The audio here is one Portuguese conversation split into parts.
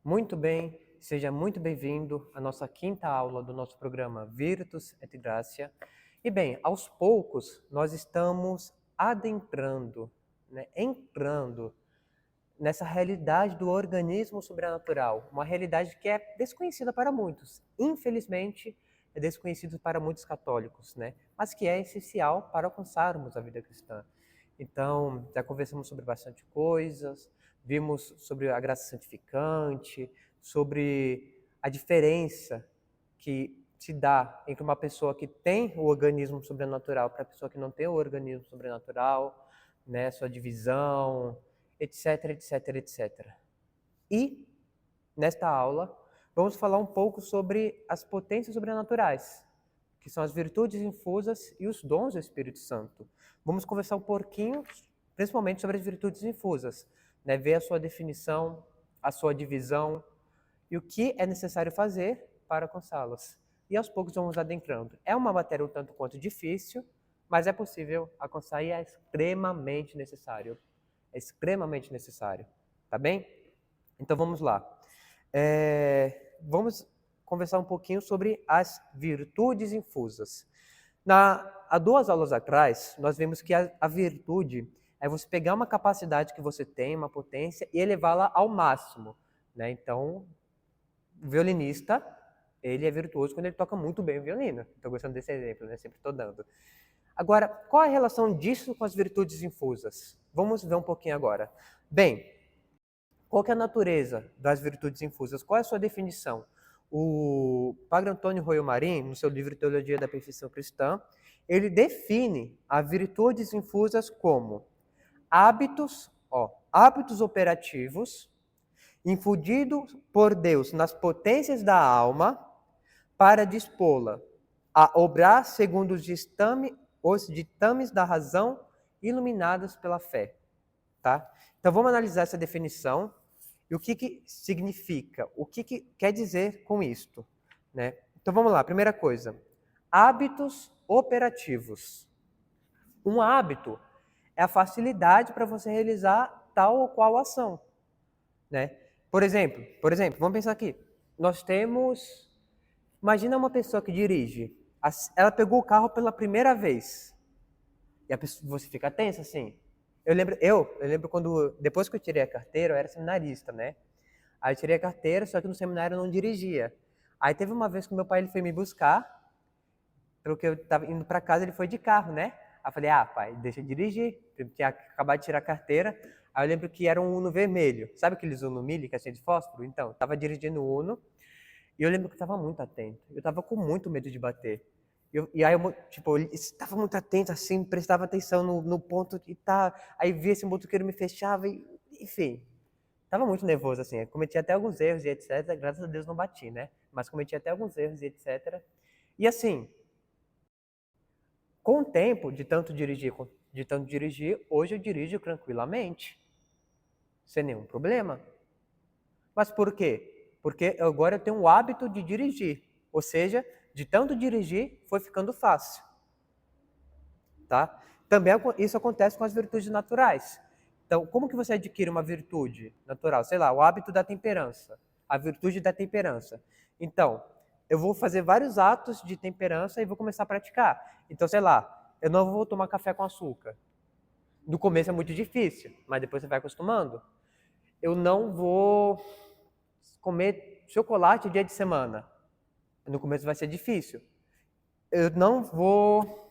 Muito bem, seja muito bem-vindo à nossa quinta aula do nosso programa Virtus et Gratia. E bem, aos poucos nós estamos adentrando, entrando nessa realidade do organismo sobrenatural, uma realidade que é desconhecida para muitos. Infelizmente, é desconhecido para muitos católicos, mas que é essencial para alcançarmos a vida cristã. Então, já conversamos sobre bastante coisas, vimos sobre a graça santificante, sobre a diferença que se dá entre uma pessoa que tem o organismo sobrenatural para a pessoa que não tem o organismo sobrenatural, sua divisão, etc, etc, etc. E, nesta aula, vamos falar um pouco sobre as potências sobrenaturais, que são as virtudes infusas e os dons do Espírito Santo. Vamos conversar um pouquinho, principalmente sobre as virtudes infusas, ver a sua definição, a sua divisão e o que é necessário fazer para alcançá-las. E aos poucos vamos adentrando. É uma matéria um tanto quanto difícil, mas é possível alcançar e é extremamente necessário. É extremamente necessário. Tá bem? Então vamos lá. Vamos conversar um pouquinho sobre as virtudes infusas. Há 2 aulas atrás, nós vimos que a virtude é você pegar uma capacidade que você tem, uma potência, e elevá-la ao máximo. Então, o violinista, ele é virtuoso quando ele toca muito bem o violino. Estou gostando desse exemplo, sempre estou dando. Agora, qual a relação disso com as virtudes infusas? Vamos ver um pouquinho agora. Bem, qual que é a natureza das virtudes infusas? Qual é a sua definição? O Padre Antônio Royo Marim, no seu livro Teologia da Perfeição Cristã, ele define as virtudes infusas como hábitos operativos infundidos por Deus nas potências da alma para dispô-la a obrar segundo os ditames da razão iluminados pela fé. Tá? Então vamos analisar essa definição e o que significa, o que quer dizer com isto. Então vamos lá, primeira coisa, hábitos operativos. Um hábito é a facilidade para você realizar tal ou qual ação. Por exemplo, vamos pensar aqui, nós temos, imagina uma pessoa que dirige, ela pegou o carro pela primeira vez, e você fica tensa assim. Eu lembro quando, depois que eu tirei a carteira, eu era seminarista, Aí eu tirei a carteira, só que no seminário eu não dirigia. Aí teve uma vez que meu pai ele foi me buscar, porque eu estava indo para casa, ele foi de carro, Aí eu falei, pai, deixa eu dirigir. Eu tinha acabado de tirar a carteira. Aí eu lembro que era um Uno vermelho. Sabe aqueles Uno Mille que é cheio de fósforo? Então, eu estava dirigindo o Uno e eu lembro que eu estava muito atento. Eu estava com muito medo de bater. E aí eu estava muito atento, assim, prestava atenção no ponto e tá. Aí via esse motoqueiro me fechava, enfim. Tava muito nervoso, assim. Eu cometi até alguns erros e etc. Graças a Deus não bati, Mas cometi até alguns erros e etc. E assim, com o tempo de tanto dirigir, hoje eu dirijo tranquilamente, sem nenhum problema. Mas por quê? Porque agora eu tenho o hábito de dirigir. Ou seja, de tanto dirigir, foi ficando fácil. Tá? Também isso acontece com as virtudes naturais. Então, como que você adquire uma virtude natural? Sei lá, o hábito da temperança, a virtude da temperança. Então, eu vou fazer vários atos de temperança e vou começar a praticar. Então, sei lá, eu não vou tomar café com açúcar. No começo é muito difícil, mas depois você vai acostumando. Eu não vou comer chocolate dia de semana. No começo vai ser difícil. Eu não vou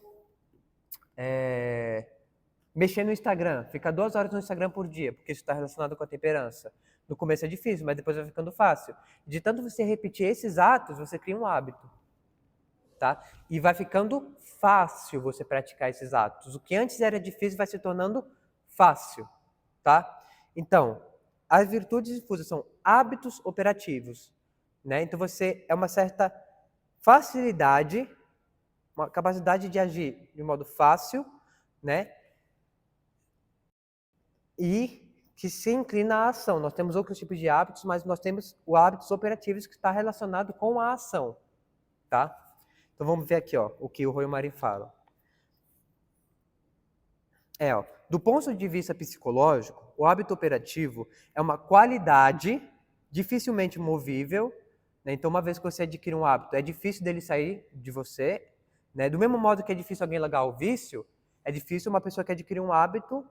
mexer no Instagram, ficar 2 horas no Instagram por dia, porque isso está relacionado com a temperança. No começo é difícil, mas depois vai ficando fácil. De tanto você repetir esses atos, você cria um hábito. Tá? E vai ficando fácil você praticar esses atos. O que antes era difícil vai se tornando fácil. Tá? Então, as virtudes difusas são hábitos operativos. Então, você é uma certa facilidade, uma capacidade de agir de modo fácil, e que se inclina à ação. Nós temos outros tipos de hábitos, mas nós temos o hábitos operativos que está relacionado com a ação. Tá? Então vamos ver aqui o que o Royo Marim fala. Do ponto de vista psicológico, o hábito operativo é uma qualidade dificilmente movível, né? Então, uma vez que você adquire um hábito, é difícil dele sair de você, né? Do mesmo modo que é difícil alguém largar o vício, é difícil uma pessoa que adquire um hábito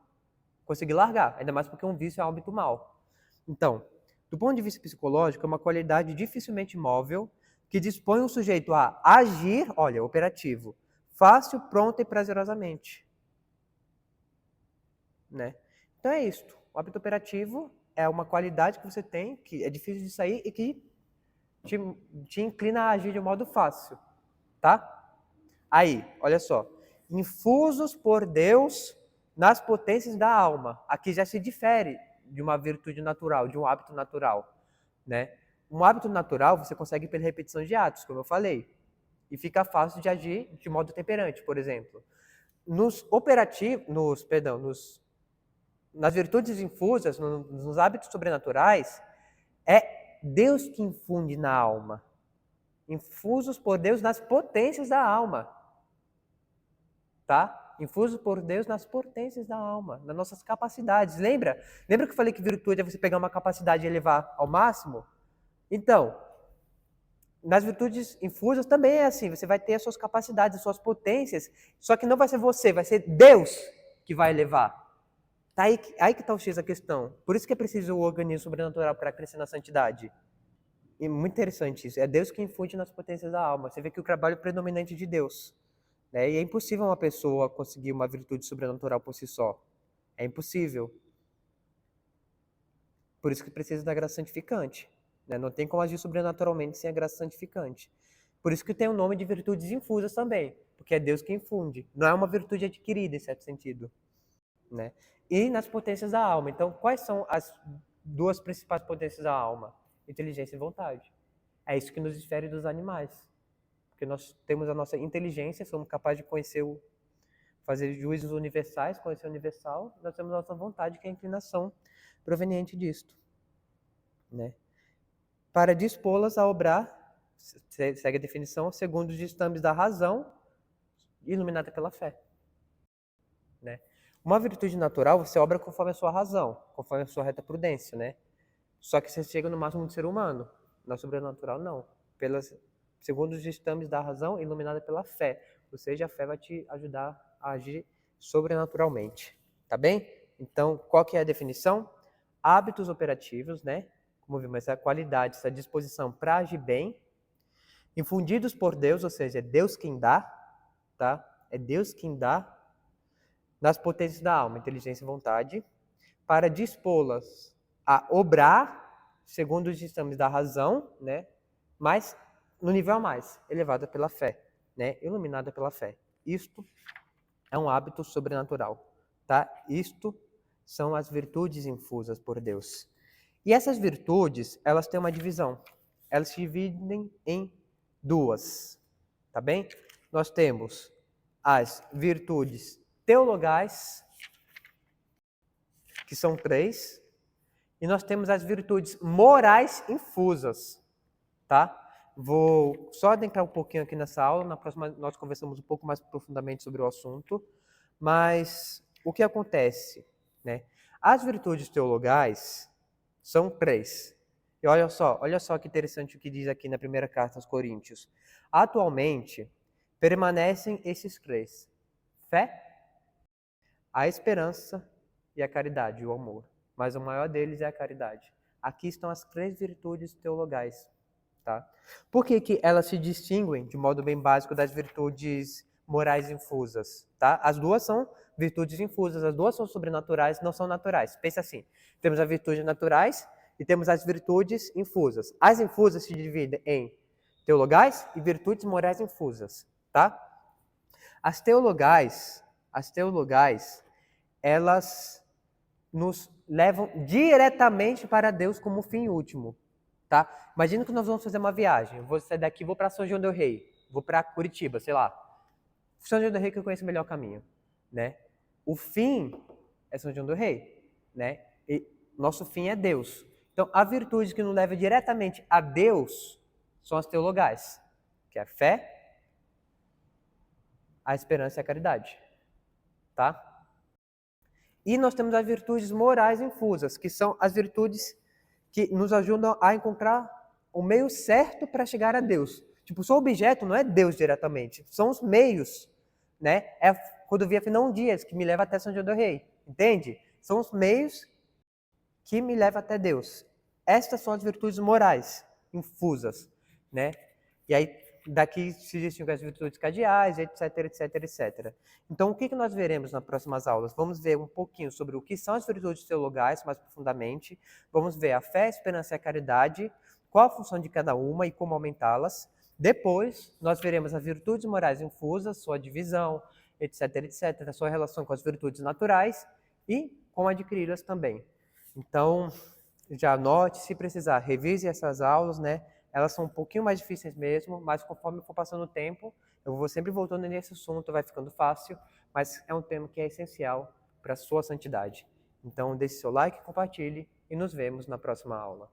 conseguir largar, ainda mais porque um vício é um hábito mau. Então, do ponto de vista psicológico, é uma qualidade dificilmente móvel que dispõe o sujeito a agir, olha, operativo, fácil, pronto e prazerosamente. Né? Então é isto. O hábito operativo é uma qualidade que você tem, que é difícil de sair e que te inclina a agir de um modo fácil. Tá? Aí, olha só. Infusos por Deus nas potências da alma. Aqui já se difere de uma virtude natural, de um hábito natural. Né? Um hábito natural você consegue pela repetição de atos, como eu falei. E fica fácil de agir de modo temperante, por exemplo. Nas virtudes infusas, nos hábitos sobrenaturais, é Deus que infunde na alma. Infusos por Deus nas potências da alma. Tá? Infusos por Deus nas potências da alma, nas nossas capacidades. Lembra? Lembra que eu falei que virtude é você pegar uma capacidade e elevar ao máximo? Então, nas virtudes infusas também é assim. Você vai ter as suas capacidades, as suas potências, só que não vai ser você, vai ser Deus que vai elevar. Tá aí que está o X da questão. Por isso que é preciso o organismo sobrenatural para crescer na santidade. E muito interessante isso. É Deus que infunde nas potências da alma. Você vê que o trabalho é predominante de Deus. Né? E é impossível uma pessoa conseguir uma virtude sobrenatural por si só. É impossível. Por isso que precisa da graça santificante. Né? Não tem como agir sobrenaturalmente sem a graça santificante. Por isso que tem o nome de virtudes infusas também. Porque é Deus que infunde. Não é uma virtude adquirida, em certo sentido. Né? E nas potências da alma. Então, quais são as duas principais potências da alma? Inteligência e vontade. É isso que nos difere dos animais. Porque nós temos a nossa inteligência, somos capazes de conhecer fazer juízos universais, conhecer o universal. Nós temos a nossa vontade, que é a inclinação proveniente disto. Né? Para dispô-las a obrar, segue a definição, segundo os ditames da razão, iluminada pela fé. Né? Uma virtude natural, você obra conforme a sua razão, conforme a sua reta prudência, né? Só que você chega no máximo do ser humano. Na sobrenatural, não. Segundo os ditames da razão, iluminada pela fé. Ou seja, a fé vai te ajudar a agir sobrenaturalmente. Tá bem? Então, qual que é a definição? Hábitos operativos, né? Como vimos, essa qualidade, essa disposição para agir bem, infundidos por Deus, ou seja, é Deus quem dá, tá? É Deus quem dá, nas potências da alma, inteligência e vontade, para dispô-las a obrar, segundo os ditames da razão, né? Mas no nível a mais, elevada pela fé, né? Iluminada pela fé. Isto é um hábito sobrenatural, tá? Isto são as virtudes infusas por Deus. E essas virtudes, elas têm uma divisão. Elas se dividem em duas, tá bem? Nós temos as virtudes teologais, que são 3, e nós temos as virtudes morais infusas, tá? Vou só adentrar um pouquinho aqui nessa aula, na próxima nós conversamos um pouco mais profundamente sobre o assunto, mas o que acontece, né? As virtudes teologais são 3. E olha só que interessante o que diz aqui na primeira carta aos Coríntios. Atualmente, permanecem esses 3. Fé, a esperança e a caridade, o amor. Mas o maior deles é a caridade. Aqui estão as 3 virtudes teologais. Tá? Por que elas se distinguem, de modo bem básico, das virtudes morais infusas? Tá? As duas são virtudes infusas, as duas são sobrenaturais, não são naturais. Pensa assim, temos as virtudes naturais e temos as virtudes infusas. As infusas se dividem em teologais e virtudes morais infusas. Tá? As teologais, elas nos levam diretamente para Deus como fim último, tá? Imagina que nós vamos fazer uma viagem. Eu vou sair daqui, vou para São João del Rei, vou para Curitiba, sei lá. São João del Rei que eu conheço melhor o caminho, né? O fim é São João del Rei, né? E nosso fim é Deus. Então, a virtude que nos leva diretamente a Deus são as teologais, que é a fé, a esperança e a caridade, tá? E nós temos as virtudes morais infusas, que são as virtudes que nos ajudam a encontrar o meio certo para chegar a Deus. Tipo, o objeto não é Deus diretamente, são os meios, né? É a rodovia Fernão Dias que me leva até São João do Rei, entende? São os meios que me levam até Deus. Estas são as virtudes morais infusas, né? E aí daqui se distinguem as virtudes cardeais, etc, etc, etc. Então, o que nós veremos nas próximas aulas? Vamos ver um pouquinho sobre o que são as virtudes teologais, mais profundamente. Vamos ver a fé, a esperança e a caridade, qual a função de cada uma e como aumentá-las. Depois, nós veremos as virtudes morais infusas, sua divisão, etc, etc, a sua relação com as virtudes naturais e como adquiri-las também. Então, já anote, se precisar, revise essas aulas, né? Elas são um pouquinho mais difíceis mesmo, mas conforme for passando o tempo, eu vou sempre voltando nesse assunto, vai ficando fácil, mas é um tema que é essencial para a sua santidade. Então, deixe seu like, compartilhe e nos vemos na próxima aula.